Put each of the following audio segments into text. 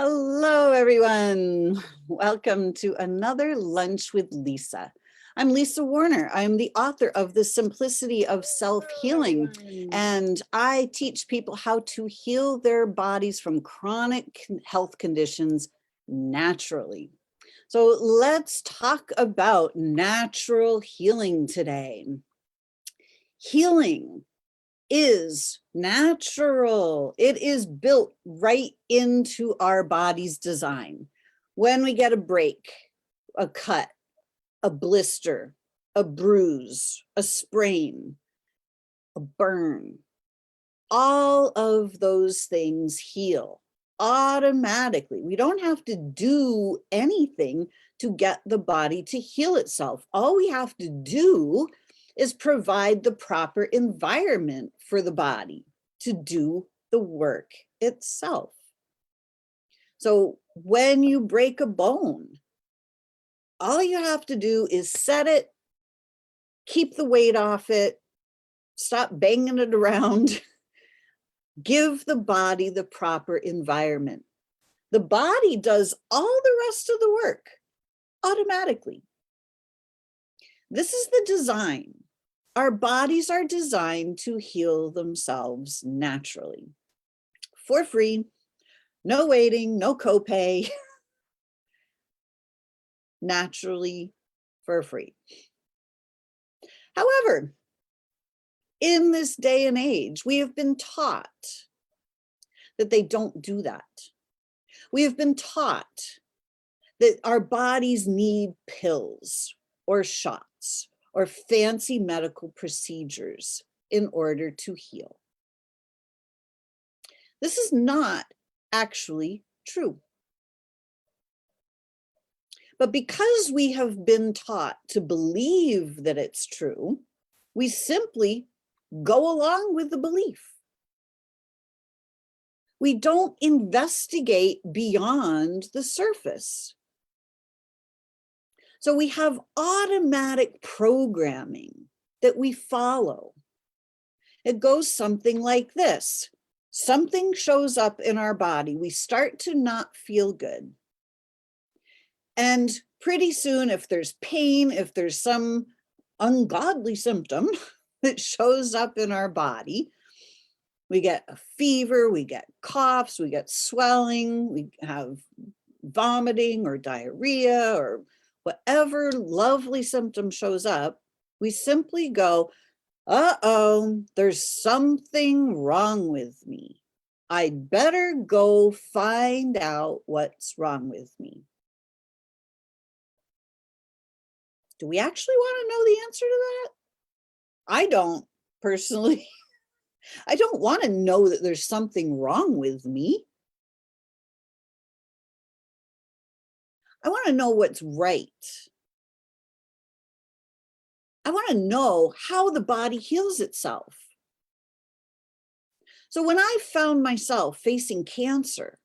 Hello, everyone. Welcome to another Lunch with Lisa. I'm Lisa Warner. I'm the author of The Simplicity of Self-Healing, and I teach people how to heal their bodies from chronic health conditions naturally. So let's talk about natural healing today. Healing is natural. It is built right into our body's design. When we get a break, a cut, a blister, a bruise, a sprain, a burn, all of those things heal automatically. We don't have to do anything to get the body to heal itself. All we have to do is provide the proper environment for the body to do the work itself. So when you break a bone, all you have to do is set it, keep the weight off it, stop banging it around, give the body the proper environment. The body does all the rest of the work automatically. This is the design. Our bodies are designed to heal themselves naturally, for free, no waiting, no copay, naturally for free. However, in this day and age, we have been taught that they don't do that. We have been taught that our bodies need pills or shots or fancy medical procedures in order to heal. This is not actually true. But because we have been taught to believe that it's true, we simply go along with the belief. We don't investigate beyond the surface. So we have automatic programming that we follow. It goes something like this. Something shows up in our body. We start to not feel good. And pretty soon, if there's pain, if there's some ungodly symptom that shows up in our body, we get a fever, we get coughs, we get swelling, we have vomiting or diarrhea or whatever lovely symptom shows up, we simply go, uh-oh, there's something wrong with me. I'd better go find out what's wrong with me. Do we actually want to know the answer to that? I don't personally. I don't want to know that there's something wrong with me. I want to know what's right. I want to know how the body heals itself. So when I found myself facing cancer,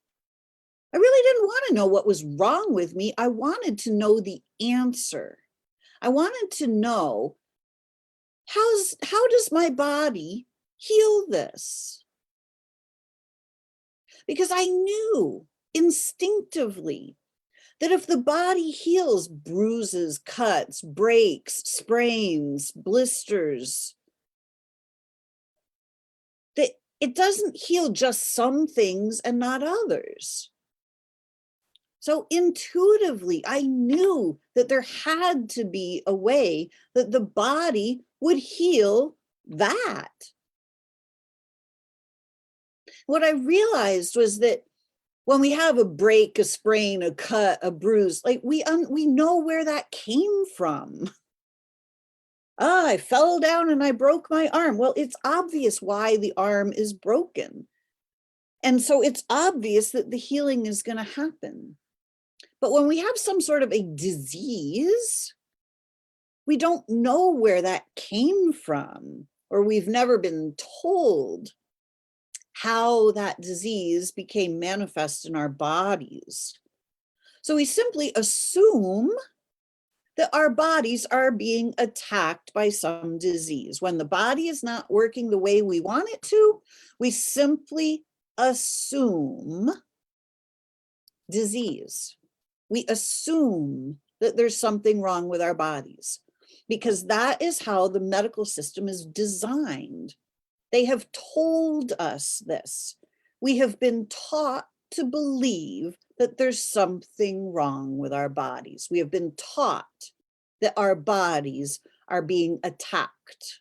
I really didn't want to know what was wrong with me. I wanted to know the answer. I wanted to know how does my body heal this? Because I knew instinctively that if the body heals bruises, cuts, breaks, sprains, blisters, that it doesn't heal just some things and not others. So intuitively, I knew that there had to be a way that the body would heal that. What I realized was that when we have a break, a sprain, a cut, a bruise, like we know where that came from. I fell down and I broke my arm. Well, it's obvious why the arm is broken. And so it's obvious that the healing is going to happen. But when we have some sort of a disease, we don't know where that came from, or we've never been told how that disease became manifest in our bodies. So we simply assume that our bodies are being attacked by some disease. When the body is not working the way we want it to, we simply assume disease. We assume that there's something wrong with our bodies because that is how the medical system is designed. They have told us this. We have been taught to believe that there's something wrong with our bodies. We have been taught that our bodies are being attacked.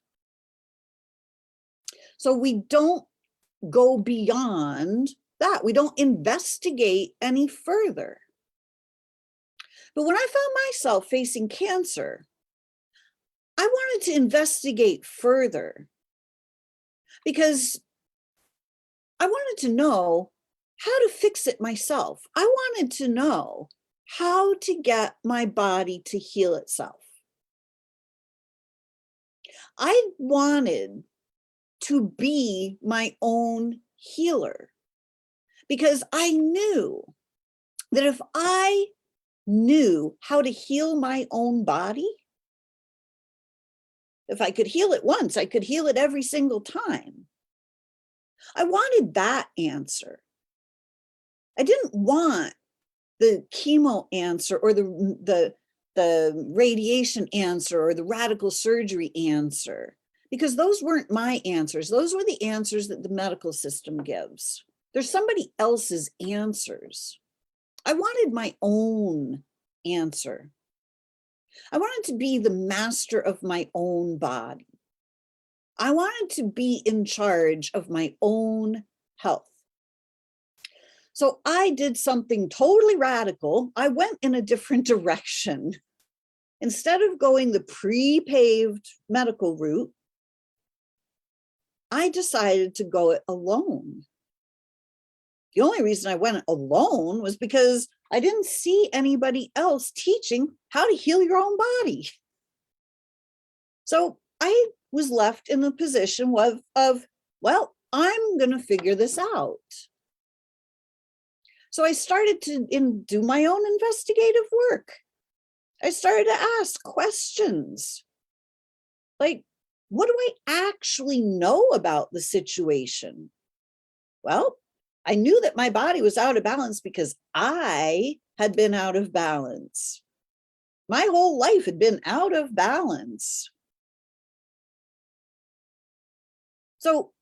So we don't go beyond that. We don't investigate any further. But when I found myself facing cancer, I wanted to investigate further because I wanted to know how to fix it myself. I wanted to know how to get my body to heal itself. I wanted to be my own healer because I knew that if I knew how to heal my own body, if I could heal it once, I could heal it every single time. I wanted that answer. I didn't want the chemo answer or the radiation answer or the radical surgery answer, because those weren't my answers. Those were the answers that the medical system gives. There's somebody else's answers. I wanted my own answer. I wanted to be the master of my own body. I wanted to be in charge of my own health. So I did something totally radical. I went in a different direction. Instead of going the pre-paved medical route, I decided to go it alone. The only reason I went alone was because I didn't see anybody else teaching how to heal your own body. So I was left in the position of well, I'm going to figure this out. So I started to do my own investigative work. I started to ask questions like, what do I actually know about the situation? Well, I knew that my body was out of balance because I had been out of balance. My whole life had been out of balance. So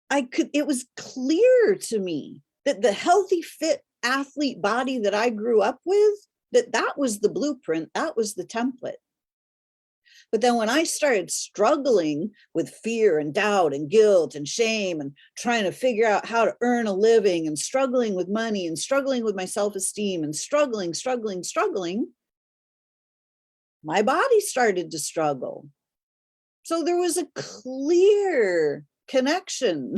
it was clear to me that the healthy, fit athlete body that I grew up with, that was the blueprint, that was the template. But then when I started struggling with fear and doubt and guilt and shame and trying to figure out how to earn a living and struggling with money and struggling with my self-esteem and struggling, my body started to struggle. So there was a clear connection.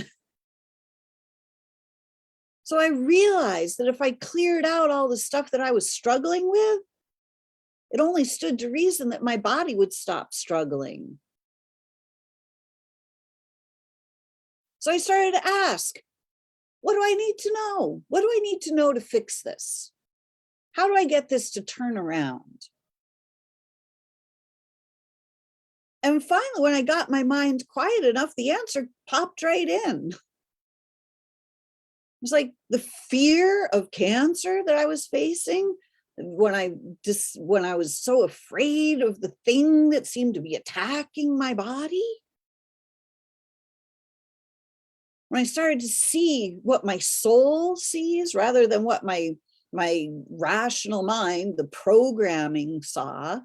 So I realized that if I cleared out all the stuff that I was struggling with, it only stood to reason that my body would stop struggling. So I started to ask, what do I need to know? What do I need to know to fix this? How do I get this to turn around? And finally, when I got my mind quiet enough, the answer popped right in. It was like the fear of cancer that I was facing when I was so afraid of the thing that seemed to be attacking my body. When I started to see what my soul sees rather than what my rational mind, the programming, saw.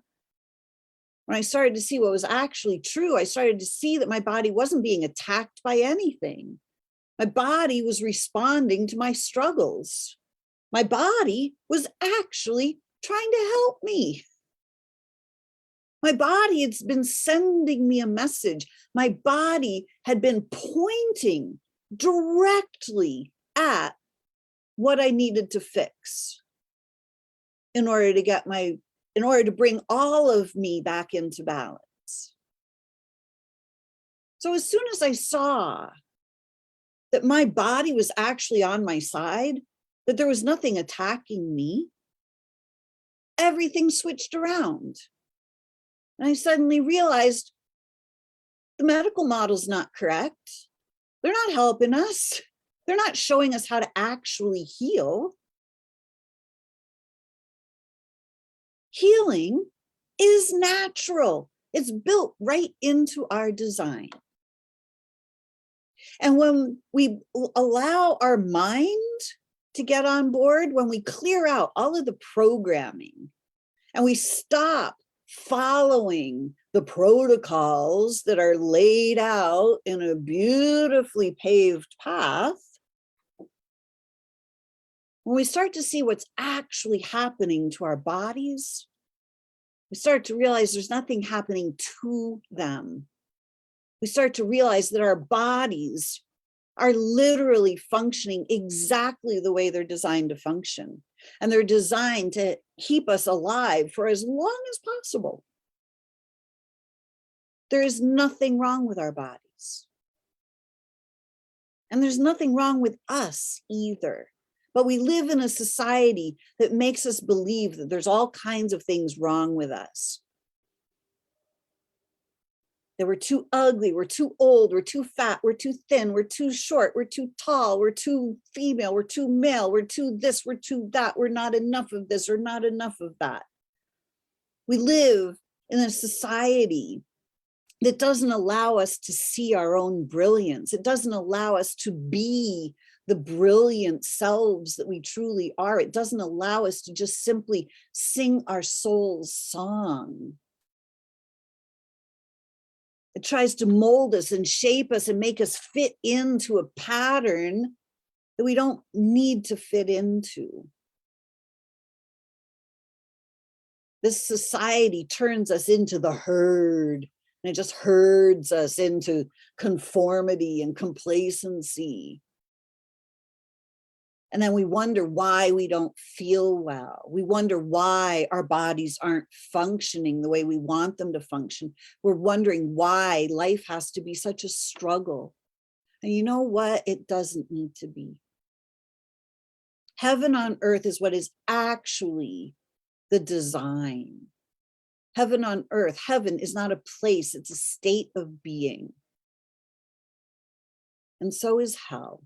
When I started to see what was actually true, I started to see that my body wasn't being attacked by anything. My body was responding to my struggles. My body was actually trying to help me. My body had been sending me a message. My body had been pointing directly at what I needed to fix in order to bring all of me back into balance. So as soon as I saw that my body was actually on my side, that there was nothing attacking me, everything switched around. And I suddenly realized the medical model's not correct. They're not helping us. They're not showing us how to actually heal. Healing is natural. It's built right into our design. And when we allow our mind to get on board, when we clear out all of the programming and we stop following the protocols that are laid out in a beautifully paved path, when we start to see what's actually happening to our bodies, we start to realize there's nothing happening to them. We start to realize that our bodies are literally functioning exactly the way they're designed to function. And they're designed to keep us alive for as long as possible. There is nothing wrong with our bodies. And there's nothing wrong with us either. But we live in a society that makes us believe that there's all kinds of things wrong with us. That we're too ugly, we're too old, we're too fat, we're too thin, we're too short, we're too tall, we're too female, we're too male, we're too this, we're too that, we're not enough of this or not enough of that. We live in a society that doesn't allow us to see our own brilliance. It doesn't allow us to be the brilliant selves that we truly are. It doesn't allow us to just simply sing our soul's song. It tries to mold us and shape us and make us fit into a pattern that we don't need to fit into. This society turns us into the herd, and it just herds us into conformity and complacency. And then we wonder why we don't feel well. We wonder why our bodies aren't functioning the way we want them to function. We're wondering why life has to be such a struggle. And you know what? It doesn't need to be. Heaven on earth is what is actually the design. Heaven on earth. Heaven is not a place, it's a state of being. And so is hell.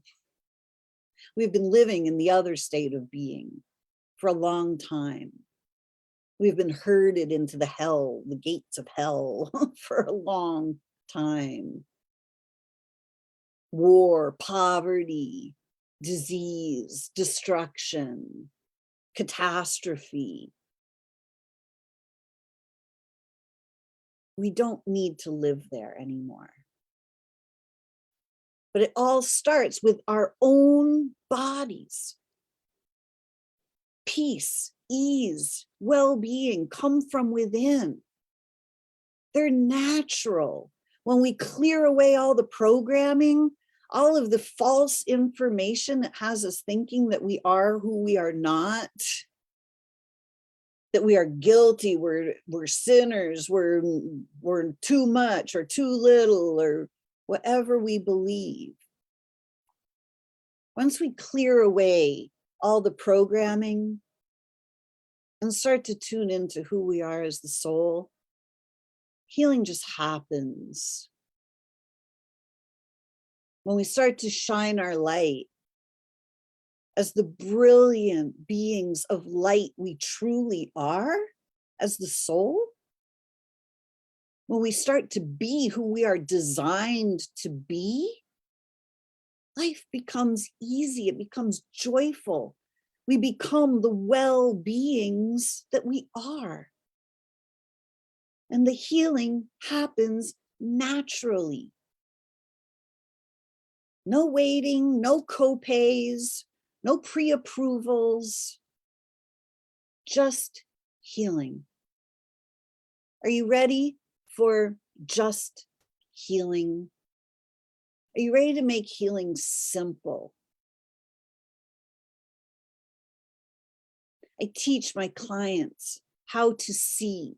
We've been living in the other state of being for a long time. We've been herded into the hell, the gates of hell for a long time. War, poverty, disease, destruction, catastrophe. We don't need to live there anymore. But it all starts with our own bodies. Peace, ease, well-being come from within. They're natural. When we clear away all the programming, all of the false information that has us thinking that we are who we are not, that we are guilty, we're sinners, we're too much or too little or whatever we believe. Once we clear away all the programming and start to tune into who we are as the soul, healing just happens. When we start to shine our light as the brilliant beings of light we truly are as the soul, when we start to be who we are designed to be, life becomes easy, it becomes joyful. We become the well-beings that we are. And the healing happens naturally. No waiting, no co-pays, no pre-approvals, just healing. Are you ready for just healing? Are you ready to make healing simple? I teach my clients how to see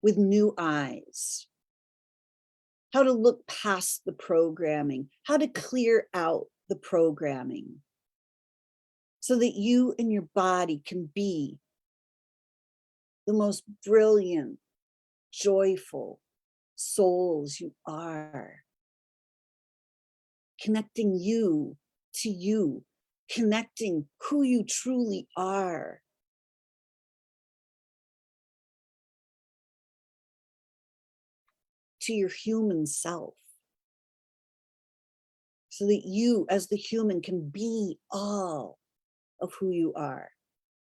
with new eyes, how to look past the programming, how to clear out the programming so that you and your body can be the most brilliant, joyful souls you are. Connecting you to you, connecting who you truly are. to your human self, so that you as the human can be all of who you are.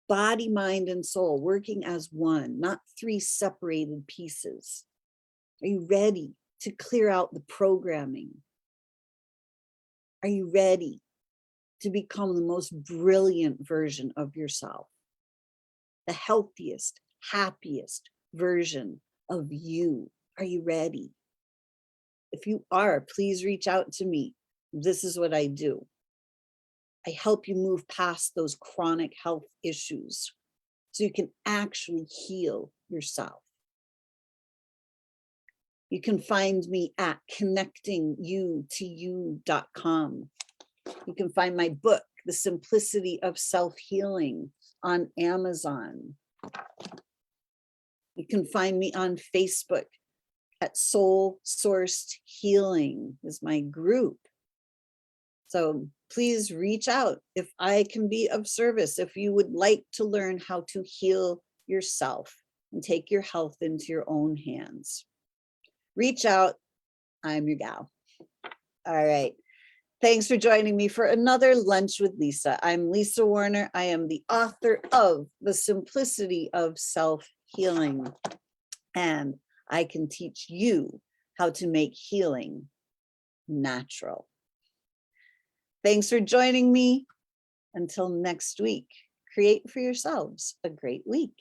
Body, mind, and soul working as one, not three separated pieces. Are you ready to clear out the programming? Are you ready to become the most brilliant version of yourself? The healthiest, happiest version of you. Are you ready? If you are, please reach out to me. This is what I do. I help you move past those chronic health issues so you can actually heal yourself. You can find me at connectingyoutoyou.com. You can find my book, The Simplicity of Self-Healing, on Amazon. You can find me on Facebook at Soul Sourced Healing is my group. So please reach out if I can be of service, if you would like to learn how to heal yourself and take your health into your own hands. Reach out. I'm your gal. All right. Thanks for joining me for another Lunch with Lisa. I'm Lisa Warner. I am the author of The Simplicity of Self-Healing, and I can teach you how to make healing natural. Thanks for joining me. Until next week, create for yourselves a great week.